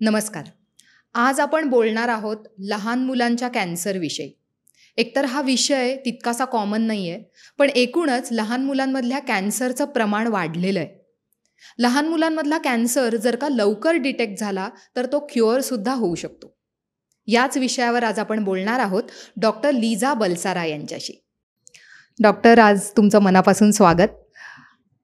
नमस्कार. आज आपण बोलणार आहोत लहान मुलांच्या कॅन्सरविषयी. एकतर हा विषय तितकासा कॉमन नाही आहे, पण एकूणच लहान मुलांमधल्या कॅन्सरचं प्रमाण वाढलेलं आहे. लहान मुलांमधला कॅन्सर जर का लवकर डिटेक्ट झाला तर तो क्युअरसुद्धा होऊ शकतो. याच विषयावर आज आपण बोलणार आहोत डॉक्टर लिझा बलसारा यांच्याशी. डॉक्टर, आज तुमचं मनापासून स्वागत.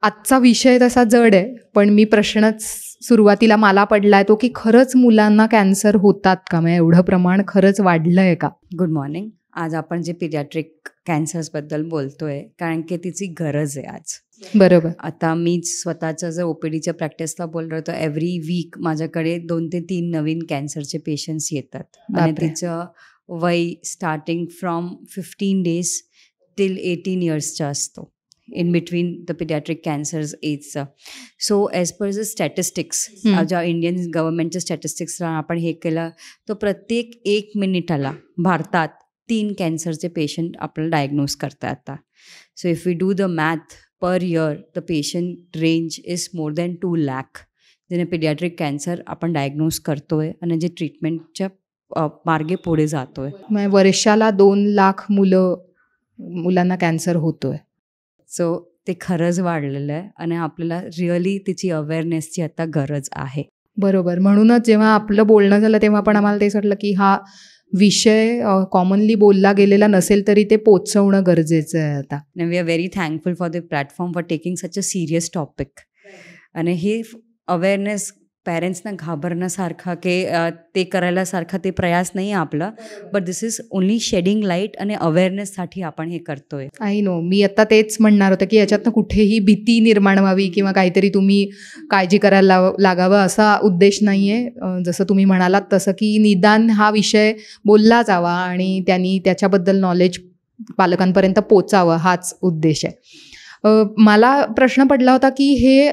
आजचा विषय तसा जड आहे, पण मी प्रश्नच सुरुवातीला मला पडलाय तो की खरंच मुलांना कॅन्सर होतात का? म्हणजे एवढं प्रमाण खरंच वाढलं आहे का? Good morning. आज आपण जे पिडियाट्रिक कॅन्सर्सबद्दल बोलतोय कारण की तिची गरज आहे आज. बरोबर. आता मी स्वतःचं जर OPDच्या प्रॅक्टिसला बोललो तर एव्हरी वीक माझ्याकडे 2 ते 3 नवीन कॅन्सरचे पेशंट्स येतात आणि बापरे. तिचं वय स्टार्टिंग फ्रॉम 15 days टिल 18 yearsचा असतो, in between the paediatric cancers एजचा. So as per the statistics, ज्या इंडियन गव्हर्नमेंटच्या स्टॅटिस्टिक्सला आपण हे केलं तर प्रत्येक 1 मिनिटाला भारतात 3 कॅन्सरचे पेशंट आपल्याला डायग्नोज करतात आता. So if we do the math per year the patient range is more than 2 lakh ज्याने पिडियाट्रिक कॅन्सर आपण डायग्नोज करतोय आणि जे ट्रीटमेंटच्या मार्गे पुढे जातोय. म्हणजे वर्षाला 2 लाख मुलांना कॅन्सर होतोय. सो ते खरंच वाढलेलं आहे आणि आपल्याला रिअली त्याची अवेअरनेसची आता गरज आहे. बरोबर. म्हणूनच जेव्हा आपलं बोलणं झालं तेव्हा पण आम्हाला तेच वाटलं की हा विषय कॉमनली बोलला गेलेला नसेल तरी ते पोचवणं गरजेचं आहे आता. We are very thankful for the platform for taking such a serious topic. आणि हे अवेअरनेस पॅरेंट्सना घाबरण्यासारखा की ते करायला सारखा ते प्रयास नाही आहे आपला, but this is only shedding light आणि अवेअरनेससाठी आपण हे करतोय. I know. मी आता तेच म्हणणार होतं की याच्यातनं कुठेही भीती निर्माण व्हावी किंवा काहीतरी तुम्ही काळजी करायला लागावं असा उद्देश नाही आहे. जसं तुम्ही म्हणालात तसं की निदान हा विषय बोलला जावा आणि त्यांनी त्याच्याबद्दल नॉलेज पालकांपर्यंत पोचावं हाच उद्देश आहे. मला प्रश्न पडला होता की हे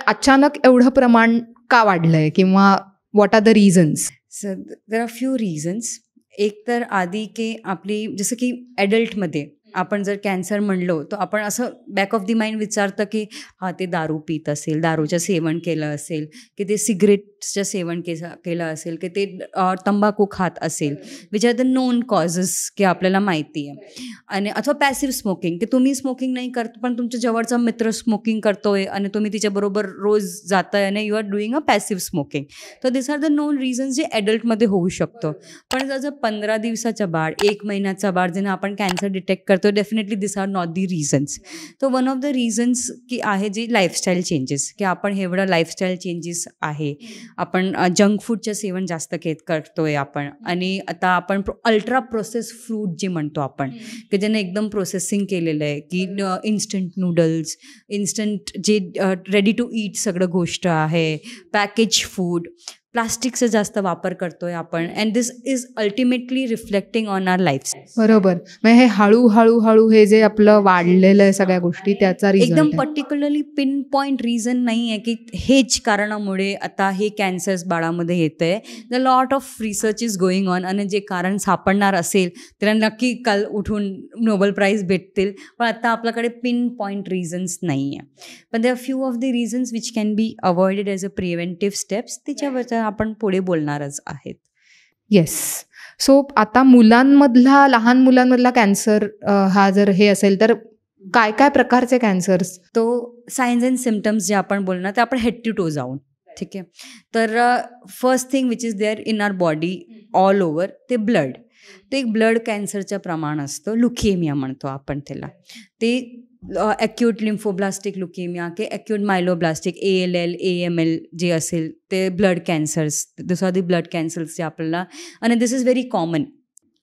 अचानक एवढं प्रमाण का वाढलं आहे किंवा what are the reasons? Sir there are few reasons. एक तर आधी की आपली जसं की ॲडल्टमध्ये आपण जर कॅन्सर म्हणलो तर आपण असं बॅक ऑफ द माइंड विचारतं की हा ते दारू पीत असेल, दारूचं सेवन केलं असेल, की ते सिगरेटचं सेवन केलं असेल, की ते तंबाखू खात असेल, which are the non causes की आपल्याला माहिती आहे. आणि अथवा पॅसिव्ह स्मोकिंग, की तुम्ही स्मोकिंग नाही करत पण तुमच्या जवळचा मित्र स्मोकिंग करतोय आणि तुम्ही तिच्याबरोबर रोज जाताय आणि you are doing a passive smoking. तर this are the known reasons जे ॲडल्टमध्ये होऊ शकतो. पण जर 15 दिवसाचा बाळ, 1 महिन्याचा बाळ ज्यांना आपण कॅन्सर डिटेक्ट करतो, definitely this are not the reasons. तर वन ऑफ द रिझन्स की आहे जे लाईफस्टाईल चेंजेस, की आपण एवढं लाईफस्टाईल चेंजेस आहे. आपण जंक फूडचं सेवन जास्त करतोय आपण. आणि आता आपण अल्ट्रा प्रोसेस फूड जे म्हणतो आपण, की ज्याने एकदम प्रोसेसिंग केलेलं आहे, की इन्स्टंट नूडल्स, इन्स्टंट जे रेडी टू ईट सगळं गोष्ट आहे, पॅकेज फूड, प्लास्टिकचा जास्त वापर करतोय आपण. And this is ultimately reflecting on our life. बरोबर. म्हणजे हे हळूहळू हे जे आपलं वाढलेलं आहे सगळ्या गोष्टी त्याचा एकदम पर्टिक्युलरली पिन पॉईंट रिझन नाही आहे की हेच कारणामुळे आता हे कॅन्सर्स बाळामध्ये येतं आहे. The lot of research is going on आणि जे कारण सापडणार असेल त्यांना नक्की काल उठून नोबेल प्राईज भेटतील. पण आता आपल्याकडे पिन पॉईंट रिझन्स नाही आहे. पण they are few of the reasons which can be avoided as a preventive steps. त्याच्यावर आपण पुढे बोलणारच आहेत. येस. सो आता लहान मुलांमधला कॅन्सर हा जर हे असेल तर काय काय प्रकारचे कॅन्सर्स? तो सायन्स अँड सिम्पटम्स जे आपण बोलणार ते आपण हेड टू टो जाऊन. ठीक आहे. तर first thing which is there in our body all over ते ब्लड. ते एक ब्लड कॅन्सरचं प्रमाण असतं, लुकेमिया म्हणतो आपण त्याला. ते ॲक्यूट लिम्फोब्लास्टिक लुकेमिया की ॲक्यूट मायलोब्लास्टिक ALL AML जे असेल ते blood cancers, this are the blood cancers जे आपल्याला. आणि this is very common.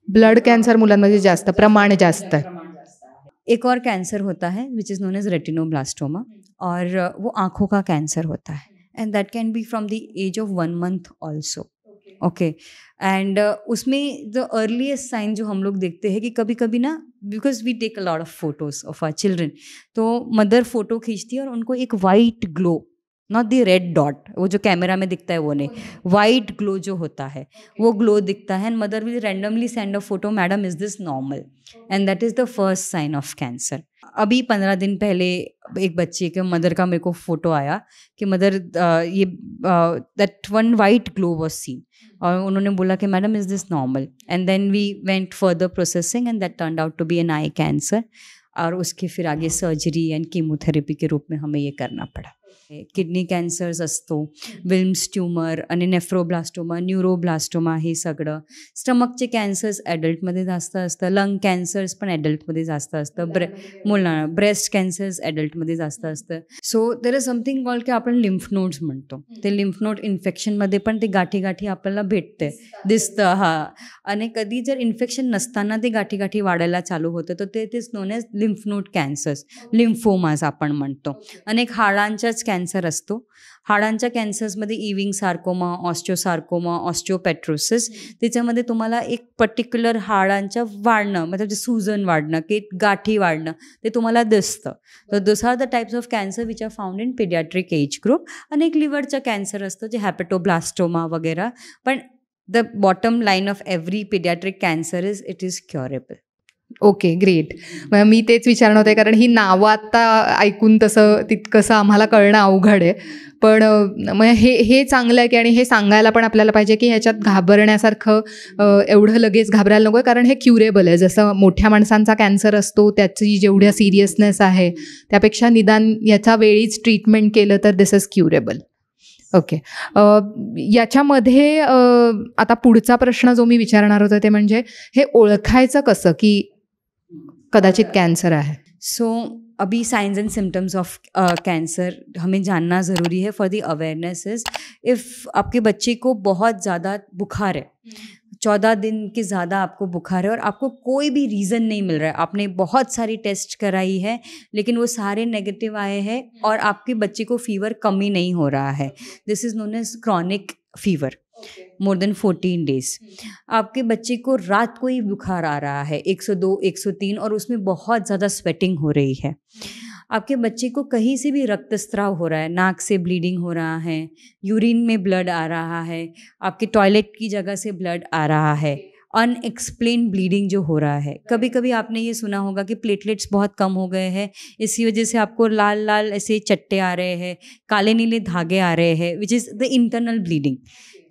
Blood cancer मुलांमध्ये जास्त प्रमाण जास्त है. एक और कैंसर होता है which is known as retinoblastoma, और वो आँखों का कैंसर होता है. And that can be from the age of 1 month also. Okay. And उसमें द अर्लीस्ट साइन जो हम लोग देखते हैं कि कभी कभी ना, because we take a lot of photos of our children, तो मदर फोटो खींचती है और उनको एक white glow, not the red dot, वो जो कैमरा में दिखता है वो नहीं, वाइट ग्लो जो होता है वो ग्लो दिखता है. And mother will randomly send a photo, madam is this normal? And that is the first sign of cancer. अभी 15 दिन पहले एक बच्ची के मदर का मेरे को फ़ोटो आया कि मदर ये that one white glow was seen, और उन्होंने बोला कि madam is this normal, and then we went further processing and that turned out to be an eye cancer, और उसके फिर आगे सर्जरी एंड कीमोथेरेपी के रूप में हमें ये करना पड़ा. किडनी कॅन्सर्स असतो, विल्म्स ट्यूमर आणि नेफ्रोब्लास्टोमा, न्यूरोब्लास्टोमा, हे सगळं. स्टमकचे कॅन्सर्स ॲडल्टमध्ये जास्त असतं, लंग कॅन्सर्स पण ॲडल्टमध्ये जास्त असतं, ब्रेस्ट कॅन्सर्स ॲडल्टमध्ये जास्त असतं. So there is something called की आपण लिम्फ नोड्स म्हणतो. ते लिम्फ नोड इन्फेक्शनमध्ये पण ते गाठी गाठी आपल्याला भेटते, दिसतं. हां, आणि कधी जर इन्फेक्शन नसताना ते गाठी गाठी वाढायला चालू होतं तर ते is known as lymph node cancers, lymphomas आपण म्हणतो. आणि एक हाडांचाच कॅन्सर असतो. हाडांच्या कॅन्सर्समध्ये इविंग सार्कोमा, ऑस्टिओसार्कोमा, ऑस्टिओपेट्रोसिस, त्याच्यामध्ये तुम्हाला एक पर्टिक्युलर हाडांच्या वाढणं, म्हणजे सुजन वाढणं, की गाठी वाढणं, ते तुम्हाला दिसतं. तर this are the types of cancer which are found in pediatric age group. आणि एक लिव्हरचं कॅन्सर असतं जे हॅपेटोब्लास्टोमा वगैरे. पण the bottom line of every pediatric cancer is it is curable. Okay, great. मग मी तेच विचारणार होते, कारण ही नावं आत्ता ऐकून तसं तितकंसं आम्हाला कळणं अवघड आहे. पण मग हे चांगलं आहे की, आणि हे सांगायला पण आपल्याला पाहिजे की ह्याच्यात घाबरण्यासारखं एवढं लगेच घाबरायला नको आहे, कारण हे क्युरेबल आहे. जसं मोठ्या माणसांचा कॅन्सर असतो त्याची जेवढ्या सिरियसनेस आहे त्यापेक्षा निदान याचा वेळीच ट्रीटमेंट केलं तर दिस इज क्युरेबल. ओके. याच्यामध्ये आता पुढचा प्रश्न जो मी विचारणार होता ते म्हणजे हे ओळखायचं कसं की कदाचित कैंसर है. सो अभी science end symptoms of cancer हमें जानना ज़रूरी है for the awareness. Is if आपके बच्चे को बहुत ज़्यादा बुखार है, 14 दिन के ज़्यादा आपको बुखार है और आपको कोई भी रीज़न नहीं मिल रहा है, आपने बहुत सारी टेस्ट कराई है लेकिन वो सारे नेगेटिव आए हैं और आपके बच्चे को फीवर कम ही नहीं हो रहा है, this is known as chronic fever more than 14 days. आपके बच्चे को रात को ही बुखार आ रहा है 102, 103 और उसमें बहुत ज़्यादा स्वेटिंग हो रही है. आपके बच्चे को कहीं से भी रक्तस्राव हो रहा है, नाक से ब्लीडिंग हो रहा है, यूरिन में ब्लड आ रहा है, आपके टॉयलेट की जगह से ब्लड आ रहा है, अनएक्सप्लेन ब्लीडिंग जो हो रहा है. कभी कभी आपने ये सुना होगा कि प्लेटलेट्स बहुत कम हो गए हैं, इसी वजह से आपको लाल लाल ऐसे चट्टे आ रहे हैं, काले नीले धागे आ रहे हैं, which is the internal bleeding.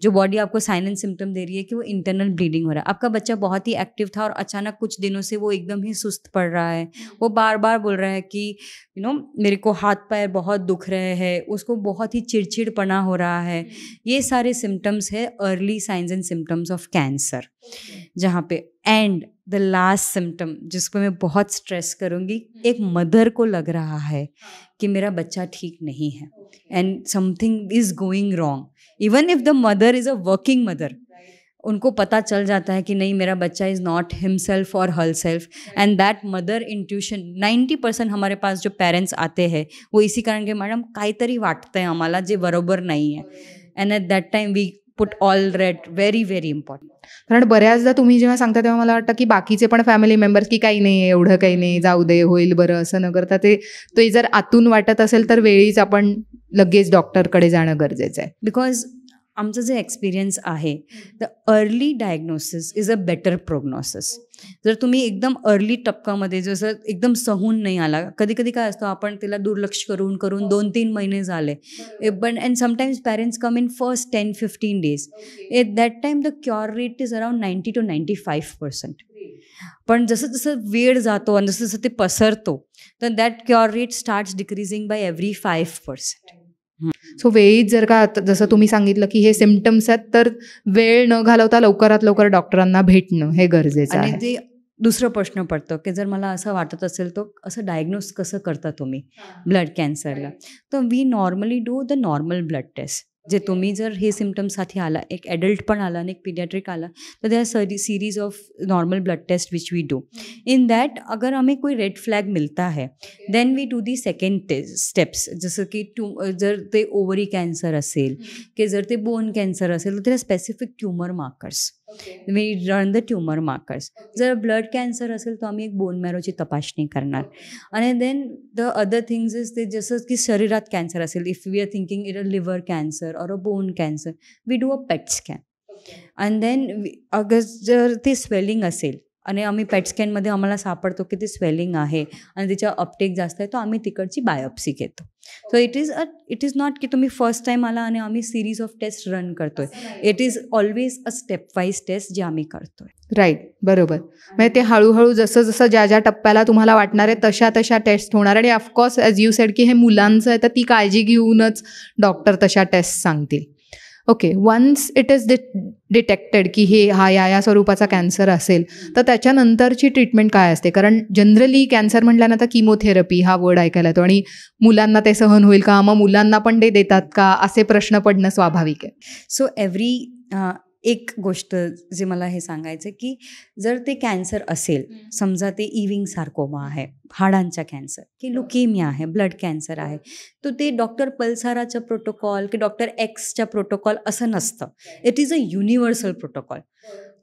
जो बॉडी आपको साइन एंड सिम्टम दे रही है कि वो इंटरनल ब्लीडिंग हो रहा है. आपका बच्चा बहुत ही एक्टिव था और अचानक कुछ दिनों से वो एकदम ही सुस्त पड़ रहा है, वो बार बार बोल रहा है कि मेरे को हाथ पैर बहुत दुख रहे हैं, उसको बहुत ही चिड़चिड़पना हो रहा है. ये सारे सिम्टम्स है early signs end symptoms of cancer. जहाँ पे एंड द लास्ट सिम्टम जिसको मैं बहुत स्ट्रेस करूँगी, एक मदर को लग रहा है कि मेरा बच्चा ठीक नहीं है end something is going wrong. Even if the mother is a working mother, उनको पता चल जाता है कि नहीं मेरा बच्चा इज़ नॉट हिमसेल्फ और her self. End that mother intuition 90% हमारे पास जो पेरेंट्स आते हैं वो इसी कारण के मॅडम काहीतरी वाटतंय आम्हाला जे बरोबर नाही आहे. And at that time we put all rate very very important. कारण बऱ्याचदा तुम्ही जेव्हा सांगता तेव्हा मला वाटतं की बाकीचे पण फॅमिली मेंबर्स की काही नाही, एवढं काही नाही, जाऊ दे, होईल बरं, असं न करता ते जर आतून वाटत असेल तर वेळीच आपण लगेच डॉक्टरकडे जाणं गरजेचं आहे. बिकॉज आमचं जे एक्सपिरियन्स आहे, the early diagnosis is a better prognosis. जर तुम्ही एकदम अर्ली टप्प्यामध्ये जसं एकदम सहून नाही आला, कधी कधी काय असतं आपण त्याला दुर्लक्ष करून करून 2-3 महिने झाले, पण and sometimes parents come in first 10-15 days. At that time the cure rate is around 90 to 95%. पण जसं जसं वेळ जातो आणि जसं जसं ते पसरतो तर that cure rate starts decreasing by every 5%. So वेळीच जर का जसं तुम्ही सांगितलं की हे सिम्टम्स आहेत तर वेळ न घालवता लवकरात लवकर डॉक्टरांना भेटणं हे गरजेचं आहे. आणि ते दुसरं प्रश्न पडतो की जर मला असं वाटत असेल तर असं डायग्नोस कसं करता तुम्ही ब्लड कॅन्सरला. तर we normally do the normal blood test. जे तुम्ही जर हे सिम्टम्ससाठी आला, एक ॲडल्ट पण आला आणि एक पीडियाट्रिक आला, तर they are series of normal blood test which we do. In that अगर हमें कोई रेड फ्लैग मिलता है then we do the second steps. जसं की जर ते ओव्हरी कॅन्सर असेल की जर ते बोन कॅन्सर असेल तर त्याला specific tumor markers, we run the tumor markers. जर ब्लड कॅन्सर असेल तर आम्ही एक बोन मॅरोची तपासणी करणार. आणि then the other things is ते जसं की शरीरात कॅन्सर असेल, if we are thinking it a liver cancer और a bone cancer, we do a PET scan. And then अगर जर ते स्वेलिंग असेल आणि आम्ही पेट स्कॅनमध्ये आम्हाला सापडतो की ते स्वेलिंग आहे आणि तिच्या अपटेक जास्त आहे, तो आम्ही तिकडची बायोप्सी घेतो. सो इट इज नॉट की तुम्ही फर्स्ट टाईम आला आणि आम्ही सिरीज ऑफ टेस्ट रन करतोय. It is always a stepwise test जे आम्ही करतोय. राईट, बरोबर. म्हणजे ते हळूहळू जसं जसं ज्या ज्या टप्प्याला तुम्हाला वाटणार आहे तशा तशा टेस्ट होणार. आणि ऑफकोर्स ॲज यू सेड की हे मुलांचं आहे तर ती काळजी घेऊनच डॉक्टर तशा टेस्ट सांगतील. Okay, once it is detected की हा या स्वरूपाचा कॅन्सर असेल तर त्याच्यानंतरची ट्रीटमेंट काय असते? कारण जनरली कॅन्सर म्हटल्यानंतर किमोथेरपी हा वर्ड ऐकायला येतो आणि मुलांना ते सहन होईल का, मग मुलांना पण ते देतात का, असे प्रश्न पडणं स्वाभाविक आहे. सो एक गोष्ट जे मला हे सांगायचं की जर ते कॅन्सर असेल, समजा ते इविंग सार्कोमा आहे, हाडांचा कॅन्सर, की लुकेमिया आहे, ब्लड कॅन्सर आहे, तर ते डॉक्टर पल्साराचं प्रोटोकॉल की डॉक्टर एक्सच्या प्रोटोकॉल असं नसतं. It is a universal protocol.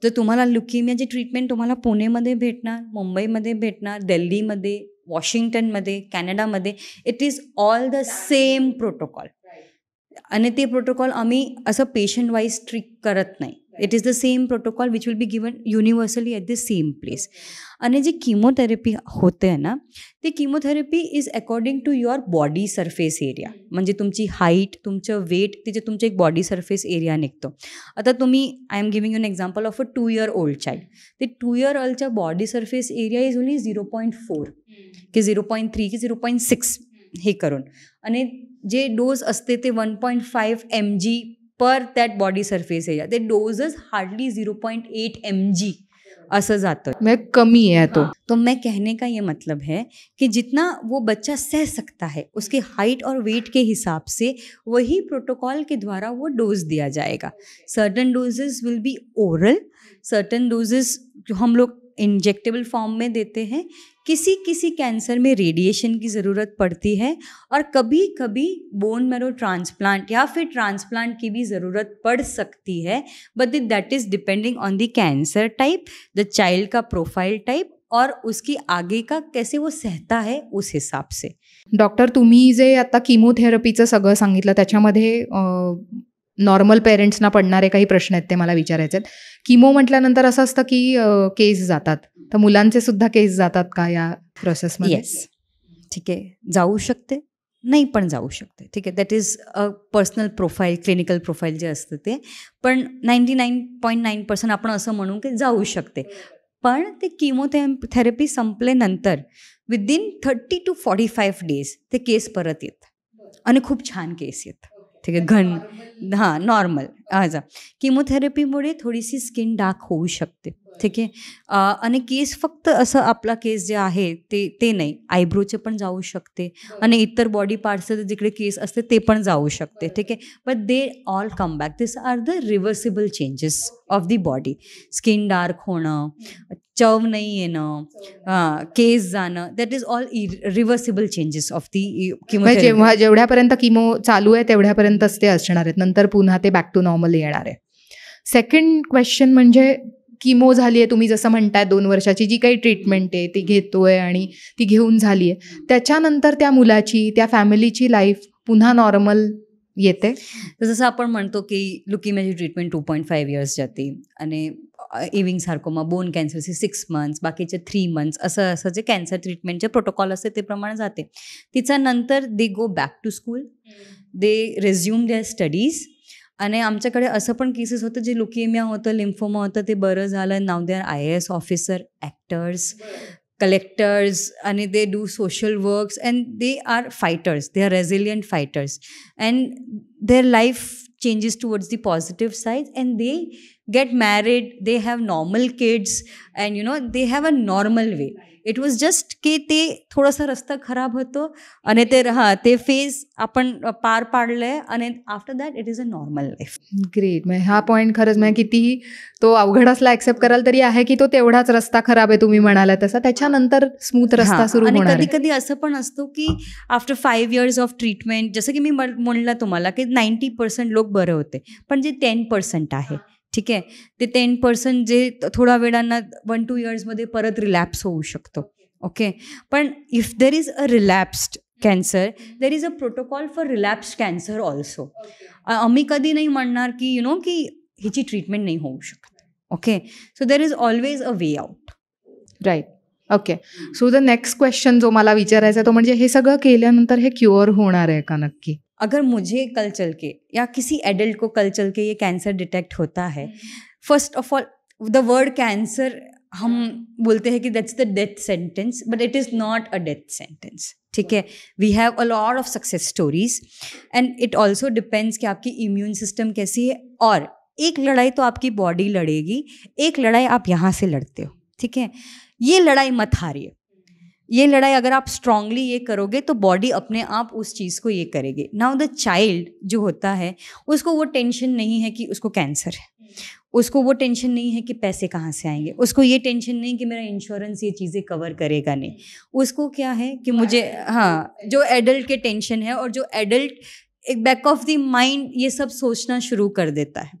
तर तुम्हाला लुकेमियाची ट्रीटमेंट तुम्हाला पुणेमध्ये भेटणार, मुंबईमध्ये भेटणार, दिल्लीमध्ये, वॉशिंग्टनमध्ये, कॅनडामध्ये. It is all the same protocol. आणि ते प्रोटोकॉल आम्ही असं पेशंट वाईज ट्रीट करत नाही. It is the same protocol which will be given universally at the same place. आणि जी किमोथेरपी होते ना, ते chemotherapy is according to your body surface area. म्हणजे तुमची हाईट, तुमचं वेट, तिचे तुमचं एक बॉडी सरफेस एरिया निघतो. आता तुम्ही, I am giving you an example of a 2 year old child. ते 2 year oldच्या body surface area is only 0.4 की 0.3 की 0.6 हे करून. आणि जे डोज असते ते 1.5 mg per that body surface area. ते डोजेस हार्डली 0.8 mg असं जातं. म्हणजे कमी आहे तो. तो मैं कहने का ये मतलब है कि जितना वो बच्चा सह सकता है उसके हाइट और वेट के हिसाब से वही प्रोटोकॉल के द्वारा वो डोज दिया जाएगा. Certain doses will be oral, certain doses जो हम लोग इंजेक्टेबल फॉर्म में देते हैं. किसी किसी कैंसर में रेडिएशन की ज़रूरत पड़ती है और कभी कभी बोन मैरो ट्रांसप्लांट या फिर ट्रांसप्लांट की भी ज़रूरत पड़ सकती है. But that is depending on the cancer type, the child का प्रोफाइल टाइप और उसकी आगे का कैसे वो सहता है उस हिसाब से. डॉक्टर, तुम्ही जे आता किमोथेरपीचं सगळं सांगितलं त्याच्यामध्ये नॉर्मल पेरेंट्सना पडणारे काही प्रश्न आहेत ते मला विचारायचे आहेत. किमो म्हटल्यानंतर असं असतं की केस जातात, तर मुलांचे सुद्धा केस जातात का या प्रोसेसमध्ये? येस, ठीक आहे, जाऊ शकते, नाही पण जाऊ शकते. ठीक आहे, that is a personal profile, clinical profile जे असतं ते. पण 99.9% आपण असं म्हणू की जाऊ शकते. पण ते किमोथेरपी संपल्यानंतर विदिन 30 to 45 days ते केस परत येतात आणि खूप छान केस येतात. ठीक आहे, घन, नॉर्मल. किमोथेरपीमुळे थोडीशी स्किन डार्क होऊ शकते. ठीक आहे, आणि केस फक्त असं आपला केस जे आहे ते नाही, आयब्रोचे पण जाऊ शकते आणि इतर बॉडी पार्ट्सचे जिकडे केस असते ते पण जाऊ शकते. ठीक आहे, but they all come back. This are the reversible changes of the body. Skin dark होणं, चव नाही येणं, केस जाणं, that is all reversible changes of the chemotherapy. जेवढ्यापर्यंत किमो चालू आहे तेवढ्यापर्यंतच ते असणार आहेत, नंतर पुन्हा ते बॅक टू नॉर्मल येणार आहे. सेकंड क्वेश्चन म्हणजे किमो झाली आहे, तुम्ही जसं म्हणताय 2 वर्षाची जी काही ट्रीटमेंट आहे ती घेतोय आणि ती घेऊन झाली आहे, त्याच्यानंतर त्या मुलाची, त्या फॅमिलीची लाईफ पुन्हा नॉर्मल येते? जसं आपण म्हणतो की लुकेमियाची ट्रीटमेंट 2.5 years जाते आणि इविंग सार्कोमा, बोन कॅन्सरचे 6 months, बाकीचे 3 months, असं जे कॅन्सर ट्रीटमेंटचे प्रोटोकॉल असते ते प्रमाणे जाते. तिचा नंतर they go back to school, they resume their studies. आणि आमच्याकडे असं पण केसेस होतं जे लुकेमिया होतं, लिम्फोमा होतं, ते बरं झालं. नाव they are IAS officer, actors, collectors, आणि they do social works and they are fighters, they are resilient fighters and their life changes towards the positive side and they get married, they have normal kids and they have a normal way. It was just की ते थोडासा रस्ता खराब होतो आणि ते phase आपण पार पाडलंय आणि after that it is a normal life. Great. म्हणजे हा पॉईंट खरंच, म्हणजे कितीही तो अवघड असला ॲक्सेप्ट कराल तरी आहे की तो तेवढाच रस्ता खराब आहे, तुम्ही म्हणाला तसा, त्याच्यानंतर स्मूथ रस्ता सुरू होणार. आणि कधी कधी असं पण असतो की आफ्टर 5 years ऑफ ट्रीटमेंट, जसं की मी म्हणलं तुम्हाला की 90% लोक बरे होते, पण जे 10% आहे, ठीक आहे, ते 10% जे थोड्या वेळांना 1-2 yearsमध्ये परत रिलॅप्स होऊ शकतो. ओके, पण if there is a रिलॅप्स्ड cancer, there is a protocol for रिलॅप्स्ड cancer also. आम्ही कधी नाही म्हणणार की की हिची ट्रीटमेंट नाही होऊ शकत. Okay, so there is always a way out. Right. Okay. So the next question जो मला विचारायचा आहे तो म्हणजे हे सगळं केल्यानंतर हे क्युअर होणार आहे का नक्की? अगर मुझे कल चल के या किसी एडल्ट को कल चल के ये कैंसर डिटेक्ट होता है, first of all the word cancer हम बोलते हैं कि that's the death sentence, but it is not a death sentence. ठीक है, we have a lot of success stories and it also depends कि आपकी इम्यून सिस्टम कैसी है. और एक लड़ाई तो आपकी बॉडी लड़ेगी, एक लड़ाई आप यहाँ से लड़ते हो. ठीक है, ये लड़ाई मत हारिए. ये लड़ाई अगर आप स्ट्रांगली ये करोगे तो बॉडी अपने आप उस चीज़ को ये करेगी. नाउ द चाइल्ड जो होता है उसको वो टेंशन नहीं है कि उसको कैंसर है, उसको वो टेंशन नहीं है कि पैसे कहाँ से आएंगे, उसको ये टेंशन नहीं कि मेरा इंश्योरेंस ये चीज़ें कवर करेगा नहीं. उसको क्या है कि मुझे, हाँ, जो एडल्ट के टेंशन है और जो एडल्ट एक बैक ऑफ द माइंड ये सब सोचना शुरू कर देता है,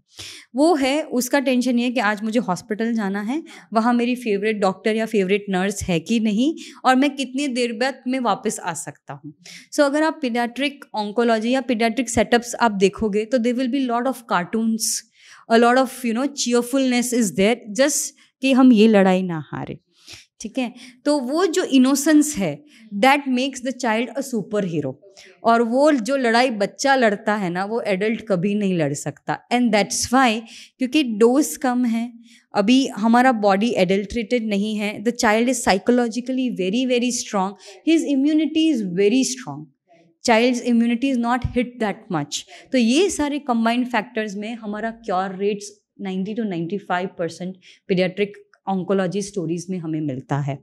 वो है उसका टेंशन ये है कि आज मुझे हॉस्पिटल जाना है, वहाँ मेरी फेवरेट डॉक्टर या फेवरेट नर्स है कि नहीं, और मैं कितनी देर बाद मैं वापस आ सकता हूँ. सो अगर आप पीडियाट्रिक ऑन्कोलॉजी या पीडियाट्रिक सेटअप्स आप देखोगे तो they will be lot of cartoons, a lot of cheerfulness is there, just कि हम ये लड़ाई ना हारे. ठीक है, तो वो जो इनोसेंस है that makes the child a super hero. और वो जो लड़ाई बच्चा लड़ता है ना, वो एडल्ट कभी नहीं लड़ सकता. एंड दैट्स वाई, क्योंकि डोज कम है, अभी हमारा बॉडी एडल्ट्रेटेड नहीं है, the child is psychologically very very strong, his immunity is very strong, child's immunity is not hit that much. तो ये सारे कंबाइंड फैक्टर्स में हमारा cure rates 90 to 95% paediatric oncology stories में हमें मिलता है.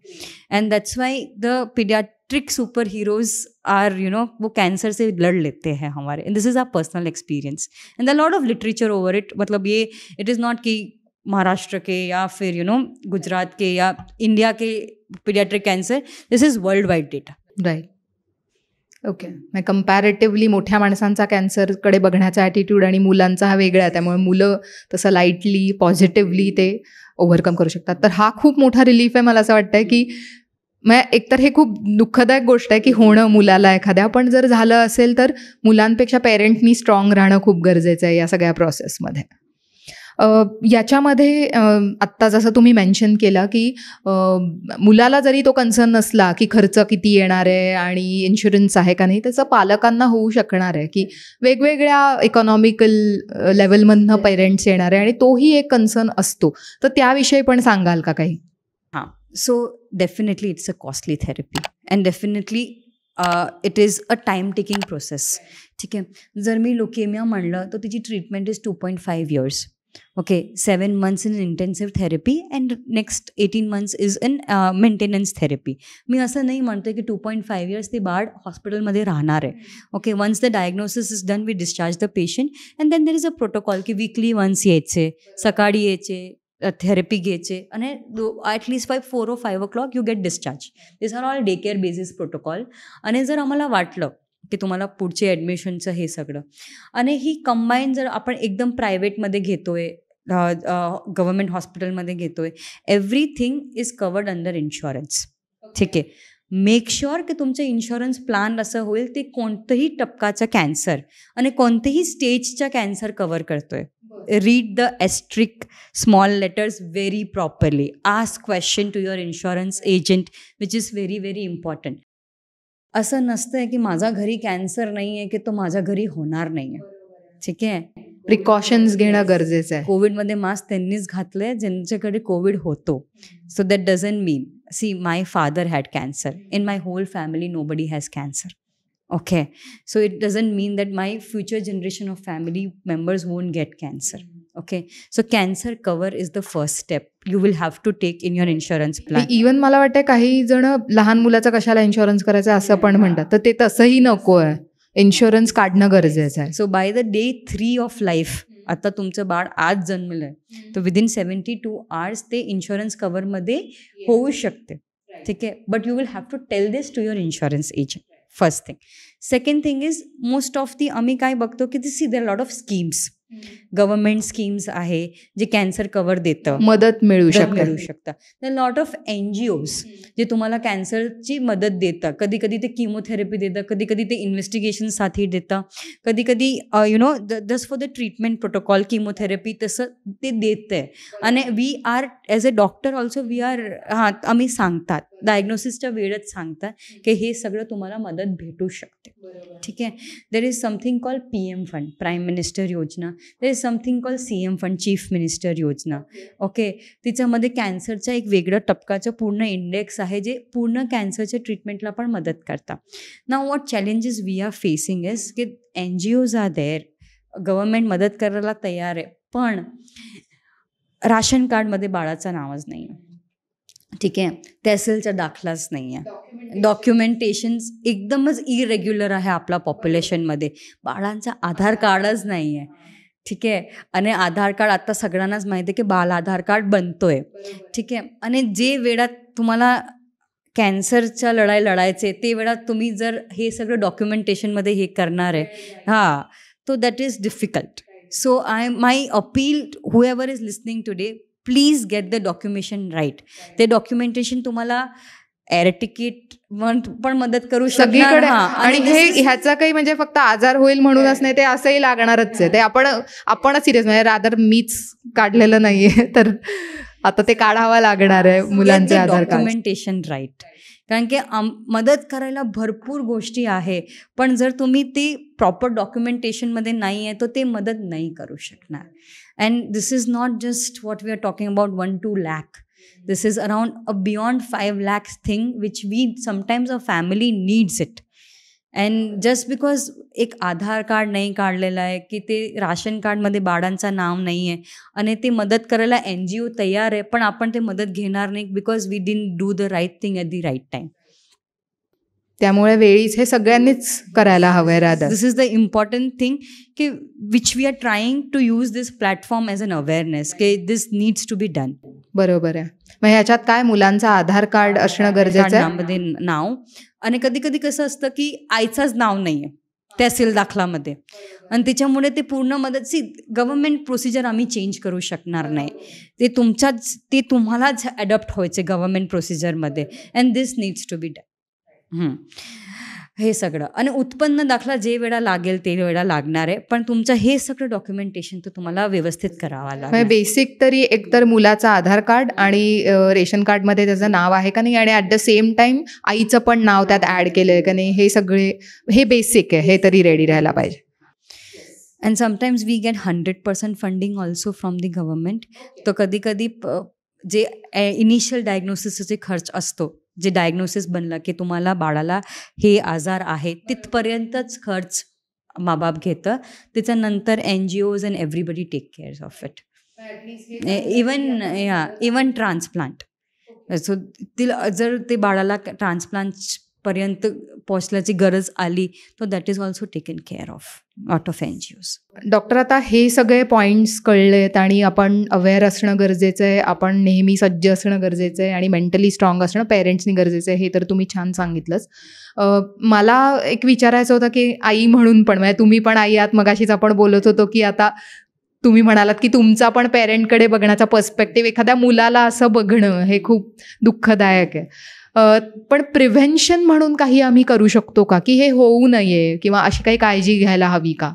And that's why the paediatric super heroes are वो कैंसर से लड़ लेते हैं हमारे. And this is our personal experience and the lot of literature over it. मतलब ये इट इज़ नॉट कि महाराष्ट्र के या फिर गुजरात के या इंडिया के paediatric cancer, this is world wide data. Right. Okay. मग कम्पॅरेटिव्हली मोठ्या माणसांचा कॅन्सरकडे बघण्याचा ॲटिट्यूड आणि मुलांचा हा वेगळा आहे, त्यामुळे मुलं तसं लाईटली पॉझिटिव्हली ते ओव्हरकम करू शकतात. तर हा खूप मोठा रिलीफ आहे. मला असं वाटतं आहे की एकतर हे खूप दुःखदायक गोष्ट आहे की होणं मुलाला एखाद्या, पण जर झालं असेल तर मुलांपेक्षा पेरेंटनी स्ट्रॉंग राहणं खूप गरजेचं आहे या सगळ्या प्रोसेसमध्ये. याच्यामध्ये आत्ता जसं तुम्ही मेन्शन केलं की मुलाला जरी तो कन्सर्न नसला की खर्च किती येणार आहे आणि इन्शुरन्स आहे का नाही, त्याचं पालकांना होऊ शकणार आहे की वेगवेगळ्या इकॉनॉमिकल लेवलमधनं पेरेंट्स येणार आहे आणि तोही एक कन्सर्न असतो. तर त्याविषयी पण सांगाल का काही? हां, so definitely it's a costly therapy and definitely it is a time taking process. ठीक आहे, जर मी लोकेमिया म्हणलं तर तिची treatment is 2.5 years. Okay, 7 months in intensive therapy and next 18 months is in maintenance therapy. मी असं नाही म्हणते की 2.5 years ते बाळ हॉस्पिटलमध्ये राहणार आहे. Okay, once the diagnosis is done we discharge the patient and then there is a protocol की weekly once यायचे, सकाळी यायचे, थेरपी घ्यायचे आणि at least 4 or 5 o'clock you get discharge. This are all day care basis protocol. आणि जर आम्हाला वाटलं की तुम्हाला पुढचे ॲडमिशनचं हे सगळं आणि ही कंबाईन जर आपण एकदम प्रायव्हेटमध्ये घेतोय, गव्हर्मेंट हॉस्पिटलमध्ये घेतोय, everything is covered under insurance. ठीक आहे, मेक शुअर की तुमचं इन्शुरन्स प्लॅन असं होईल ते कोणतंही टप्प्याचा कॅन्सर आणि कोणतेही स्टेजचा कॅन्सर कवर करतोय. Read the asterisk small letters very properly. Ask question to your insurance agent which is very very important. असं नसतं आहे की माझा घरी कॅन्सर नाही आहे की तो माझ्या घरी होणार नाही आहे. ठीक आहे, प्रिकॉशन्स घेणं गरजेचं आहे. कोविडमध्ये मास्क त्यांनीच घातलं आहे ज्यांच्याकडे कोविड होतो. So that doesn't mean, see my father had cancer, in my whole family nobody has cancer. Okay, so it doesn't mean that my future generation of family members won't get cancer. Okay, so cancer cover is the first step you will have to take in your insurance plan. Even मला वाटतं काही जण लहान मुलाचा कशाला insurance करायचा असं पण म्हणतात, तर ते तसंही नको आहे. इन्शुरन्स काढणं गरजेचं आहे. So by the day 3 of life, आता तुमचं बाळ आज जन्मलं आहे तर विदिन 72 hours ते इन्शुरन्स कव्हरमध्ये होऊ शकते. ठीक आहे, but you will have to tell this to your insurance agent. First thing. Second thing is most of the आम्ही काय बघतो की see there lot of schemes. Government schemes आहे जे कॅन्सर कव्हर देतं, मदत मिळू मिळू शकते. शकतं. तर लॉट ऑफ NGOs जे तुम्हाला कॅन्सरची मदत देतं. कधी कधी ते किमोथेरपी देतं, कधी कधी ते इन्व्हेस्टिगेशनसाठी देतं, कधी कधी just for the treatment protocol chemotherapy तसं ते देतं आहे. आणि we are as a doctor also we are आम्ही सांगतात डायग्नोसिसच्या वेळेत सांगतात की हे सगळं तुम्हाला मदत भेटू शकते. ठीक आहे. There is something call PM fund, prime minister योजना. There is something call CM fund, chief minister योजना. ओके. तिच्यामध्ये कॅन्सरच्या एक वेगळं टप्प्याचं पूर्ण इंडेक्स आहे जे पूर्ण कॅन्सरच्या ट्रीटमेंटला पण मदत करतात. Now what challenges we are facing is की NGOs आर देअर, गव्हर्नमेंट मदत करायला तयार आहे, पण राशन कार्डमध्ये बाळाचं नावच नाही आहे. ठीक आहे. तहसीलचा दाखलाच नाही आहे. डॉक्युमेंटेशन्स एकदमच इरेग्युलर आहे आपल्या पॉप्युलेशनमध्ये. बाळांचा आधार कार्डच नाही आहे. ठीक आहे. आणि आधार कार्ड आता सगळ्यांनाच माहिती आहे की बाल आधार कार्ड बनतोय. ठीक आहे. आणि जे वेळात तुम्हाला कॅन्सरच्या लढायचे ते वेळात तुम्ही जर हे सगळं डॉक्युमेंटेशनमध्ये हे करणार आहे तो that is difficult. So my appeal whoever is listening today, please get the documentation right. ते डॉक्युमेंटेशन तुम्हाला एअर तिकीट पण मदत करू सगळीकडे. शकणार. आणि ह्याचा काही म्हणजे फक्त आजार होईल म्हणूनच नाही, ते असंही लागणारच आहे. ते आपणच सिरियस म्हणजे रादर मीच काढलेलं नाहीये तर आता ते काढावं लागणार आहे मुलांचे आधार कार्ड. Documentation right. कारण की मदत करायला भरपूर गोष्टी आहे, पण जर तुम्ही ती प्रॉपर डॉक्युमेंटेशनमध्ये नाही आहे तर ते मदत नाही करू शकणार. And this is not just what we are talking about 1-2 lakh. This is around a beyond 5 lakhs thing which we sometimes a family needs it. And just because एक आधार कार्ड नाही काढलेलं आहे की ते राशन कार्डमध्ये बाळांचं नाव नाही आहे आणि ते मदत करायला NGO तयार आहे, पण आपण ते मदत घेणार नाही because we didn't do the right thing at the right time. त्यामुळे वेळीच हे सगळ्यांनीच करायला हवंय. Rather this is the important thing की which we are trying to use this platform as an awareness की this needs to be done. बरोबर आहे. मग ह्याच्यात काय मुलांचं आधार कार्ड असणं गरजेचं आहे. मध्ये नाव, आणि कधी कधी कसं असतं की आईचाच नाव नाही आहे तहसील दाखलामध्ये, आणि त्याच्यामुळे ते पूर्ण मदत गव्हर्नमेंट प्रोसिजर आम्ही चेंज करू शकणार नाही. ते तुम्हालाच अडॉप्ट व्हायचे गव्हर्नमेंट प्रोसिजरमध्ये. And this needs to be done. हे सगळं. आणि उत्पन्न दाखला जे वेळा लागेल ते वेळा लागणार आहे, पण तुमचं हे सगळं डॉक्युमेंटेशन तर तुम्हाला व्यवस्थित करावं लागेल. बेसिक तरी एकतर मुलाचं आधार कार्ड आणि रेशन कार्डमध्ये त्याचं नाव आहे का नाही, आणि ॲट द सेम टाइम आईचं पण नाव त्यात ॲड केलं आहे का नाही, हे बेसिक आहे, हे तरी रेडी राहायला पाहिजे. And sometimes we get 100% funding also from the government. तर कधी कधी जे इनिशियल डायग्नोसिसचे खर्च असतो, जे डायग्नोसिस बनलं की तुम्हाला बाळाला हे आजार आहे, तिथपर्यंतच खर्च माबाप घेतं. त्याच्यानंतर NGOs and everybody take care of it. Even transplant. So जर ते बाळाला ट्रान्सप्लांटपर्यंत पोचल्याची गरज आली तर that is also taken care of out of NGOs. Doctor, आता हे सगळे पॉईंट्स कळलेत आणि आपण अवेअर असणं गरजेचं आहे, आपण नेहमी सज्ज असणं गरजेचं आहे आणि मेंटली स्ट्रॉंग असणं पेरेंट्सनी गरजेचं आहे, हे तर तुम्ही छान सांगितलंच. मला एक विचारायचं होतं की आई म्हणून पण, म्हणजे तुम्ही पण आई आहात, मगाशीच आपण बोलत होतो की आता तुम्ही म्हणालात की तुमचा पण पेरेंटकडे बघण्याचा पर्स्पेक्टिव्ह, एखाद्या मुलाला असं बघणं हे खूप दुःखदायक आहे. पण प्रिव्हेन्शन म्हणून काही आम्ही करू शकतो का, की हे होऊ नये, किंवा अशी काही काळजी घ्यायला हवी का?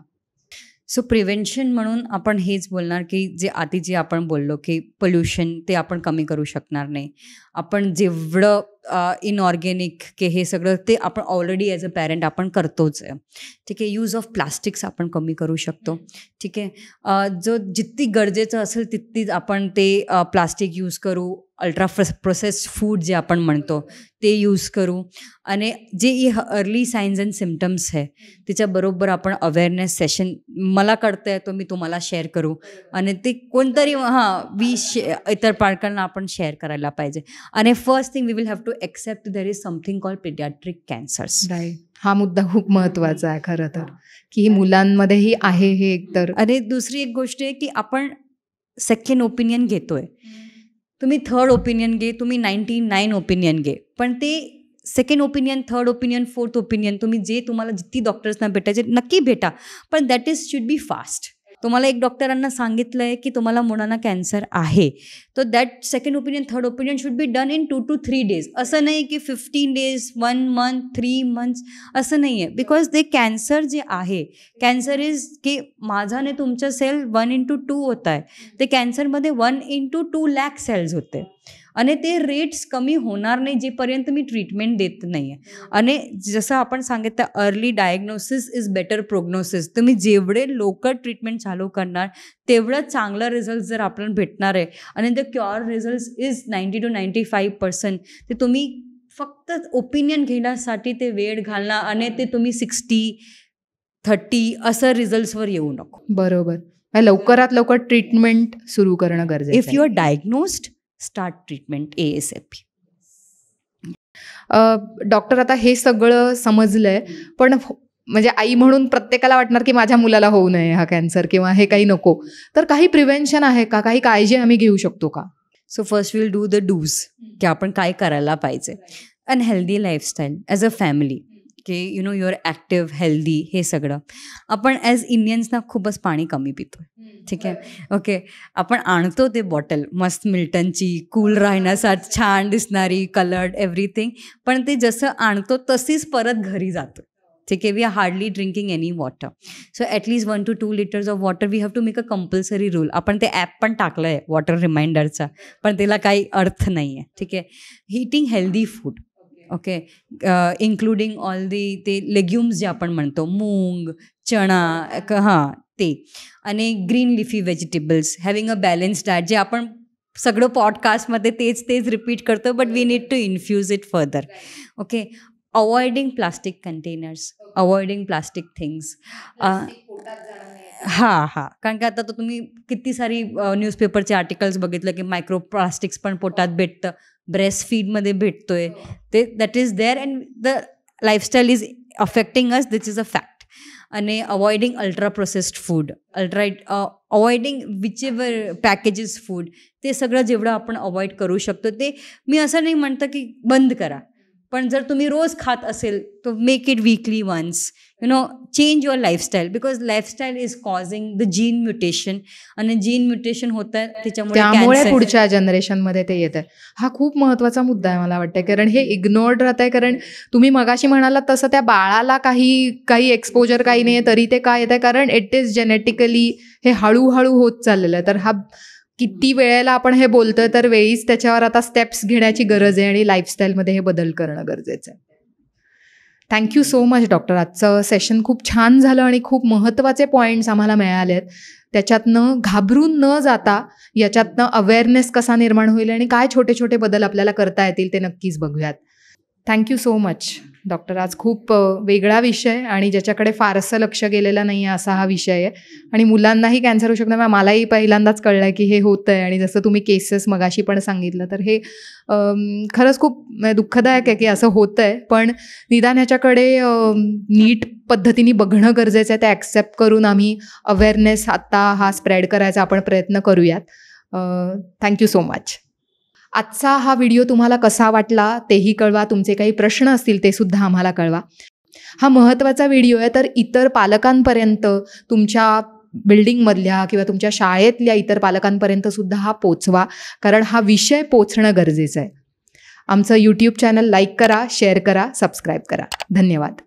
सो प्रिव्हेन्शन म्हणून आपण हेच बोलणार की जे आपण बोललो की पोल्युशन ते आपण कमी करू शकणार नाही. आपण जेवढं इनऑर्गॅनिक की हे सगळं ते आपण ऑलरेडी ॲज अ पॅरेंट आपण करतोच आहे. ठीक आहे. यूज ऑफ प्लास्टिक्स आपण कमी करू शकतो. ठीक आहे. जितकी गरजेचं असेल तितकीच आपण ते प्लास्टिक यूज करू. अल्ट्रा प्रोसेस्ड फूड जे आपण म्हणतो ते यूज करू. आणि जे अर्ली सायन्स अँड सिम्टम्स आहे त्याच्याबरोबर आपण अवेअरनेस सेशन मला कळतं आहे तो मी तुम्हाला शेअर करू, आणि ते कोणतरी इतर पालकांना आपण शेअर करायला पाहिजे. आणि first thing we will have to accept there is something called paediatric cancers. हा मुद्दा खूप महत्त्वाचा आहे खरं तर, की मुलांमध्येही आहे हे एकतर. आणि दुसरी एक गोष्ट आहे की आपण सेकंड ओपिनियन घेतोय. तुम्ही थर्ड ओपिनियन घे, तुम्ही 99 ओपिनियन घे, पण ते second opinion, third opinion, fourth opinion तुम्ही जे तुम्हाला जितकी डॉक्टर्सना भेटायचे नक्की भेटा, पण that is should be fast. तुम्हाला एक डॉक्टरांना सांगितलं आहे की तुम्हाला मुलांना कॅन्सर आहे, तर that second opinion third opinion should be done in 2 to 3 days. असं नाही की 15 days 1 month 3 months असं नाही आहे. बिकॉज ते कॅन्सर जे आहे, कॅन्सर इज की माझा आणि तुमचं सेल 1:2 होत आहे, ते कॅन्सरमध्ये 1:2 lakh सेल्स होते आणि ते रेट्स कमी होणार नाही जेपर्यंत मी ट्रीटमेंट देत नाही आहे. आणि जसं आपण सांगितलं, early diagnosis is better prognosis. तुम्ही जेवढे लवकर ट्रीटमेंट चालू करणार तेवढं चांगलं रिझल्ट जर आपल्याला भेटणार आहे. आणि the cure result is 90 to 95%. ते तुम्ही फक्त ओपिनियन घेण्यासाठी ते वेळ घालणार आणि ते तुम्ही 60-30 असं रिझल्ट्सवर येऊ नको. बरोबर. लवकरात लवकर ट्रीटमेंट सुरू करणं गरजेचं if you are diagnosed, start treatment ASAP. Doctor, आता हे सगळं समजलंय, पण म्हणजे आई म्हणून प्रत्येकाला वाटणार की माझ्या मुलाला होऊ नये हा कॅन्सर किंवा हे काही नको. तर काही प्रिव्हेन्शन आहे का, काही काळजी आम्ही घेऊ शकतो का? So first will do the dos, की आपण काय करायला पाहिजे. Unhealthy lifestyle as a family, की यू आर ॲक्टिव्ह हेल्दी, हे सगळं. आपण ॲज इंडियन्स ना खूपच पाणी कमी पितो. ठीक आहे, ओके. आपण आणतो ते बॉटल मस्त मिल्टनची, कूल राहण्यासाठी, छान दिसणारी, कलर्ड एव्हरीथिंग, पण ते जसं आणतो तशीच परत घरी जातो. ठीक आहे, we are hardly drinking any water. So at least 1 to 2 liters of water we have to make a compulsory rule. आपण ते ॲप पण टाकलं आहे वॉटर रिमाइंडरचा, पण त्याला काही अर्थ नाही आहे. ठीक आहे, eating healthy food, okay, including all ते लेग्युम्स जे आपण म्हणतो, मूग, चणा, हां ते, आणि green leafy vegetables, having a balance diet, जे आपण सगळं पॉडकास्टमध्ये तेच रिपीट करतो, but we need to infuse it further. Okay, avoiding plastic containers, avoiding plastic things. हां, कारण की आता तर तुम्ही किती सारी न्यूजपेपरचे आर्टिकल्स बघितलं की मायक्रोप्लास्टिक्स पण पोटात भेटतं, ब्रेस्ट फीडमध्ये भेटतोय, ते that is there and the lifestyle is affecting us, this is a fact. आणि avoiding ultra processed food, avoiding whichever packages food, ते सगळं जेवढं आपण अवॉइड करू शकतो. ते मी असं नाही म्हणतं की बंद करा, पण जर तुम्ही रोज खात असेल तर make it weekly once, change your lifestyle, because lifestyle is causing the gene mutation, आणि जीन म्युटेशन होत आहे त्यामुळे पुढच्या जनरेशनमध्ये ते येत आहे. हा खूप महत्त्वाचा मुद्दा आहे मला वाटतं, कारण हे इग्नोर्ड राहत आहे. कारण तुम्ही मगाशी म्हणालात तसं त्या बाळाला काही एक्सपोजर काही नाही आहे, तरी ते काय येत आहे, कारण इट इज जेनेटिकली हे हळूहळू होत चाललेलं आहे. तर हा किती वेळेला आपण हे बोलतोय, तर वेळीच त्याच्यावर आता स्टेप्स घेण्याची गरज आहे आणि लाईफस्टाईलमध्ये हे बदल करणं गरजेचं आहे. Thank you so much doctor. आजचं सेशन खूप छान झालं आणि खूप महत्त्वाचे पॉईंट्स आम्हाला मिळाले आहेत. त्याच्यातनं घाबरून न जाता याच्यातनं अवेअरनेस कसा निर्माण होईल आणि काय छोटे छोटे बदल आपल्याला करता येतील ते नक्कीच बघूयात. Thank you so much doctor. आज खूप वेगळा विषय आणि ज्याच्याकडे फारसं लक्ष गेलेलं नाही आहे असा हा विषय आहे, आणि मुलांनाही कॅन्सर होऊ शकतो. मलाही पहिल्यांदाच कळलं आहे की हे होतं आहे, आणि जसं तुम्ही केसेस मगाशी पण सांगितलं, तर हे खरंच खूप दुःखदायक आहे की असं होतं आहे. पण निदान ह्याच्याकडे नीट पद्धतीने बघणं गरजेचं आहे. ते ॲक्सेप्ट करून आम्ही अवेअरनेस आता हा स्प्रेड करायचा आपण प्रयत्न करूयात. Thank you so much. आजचा हा व्हिडिओ तुम्हाला कसा वाटला तेही कळवा. तुमचे काही प्रश्न असतील ते सुद्धा आम्हाला कळवा. हा महत्त्वाचा व्हिडिओ आहे, तर इतर पालकांपर्यंत, तुमच्या बिल्डिंगमधल्या किंवा तुमच्या शाळेतल्या इतर पालकांपर्यंत सुद्धा हा पोचवा, कारण हा विषय पोचणं गरजेचं आहे. आमचं यूट्यूब चॅनल लाईक करा, शेअर करा, सबस्क्राईब करा. धन्यवाद.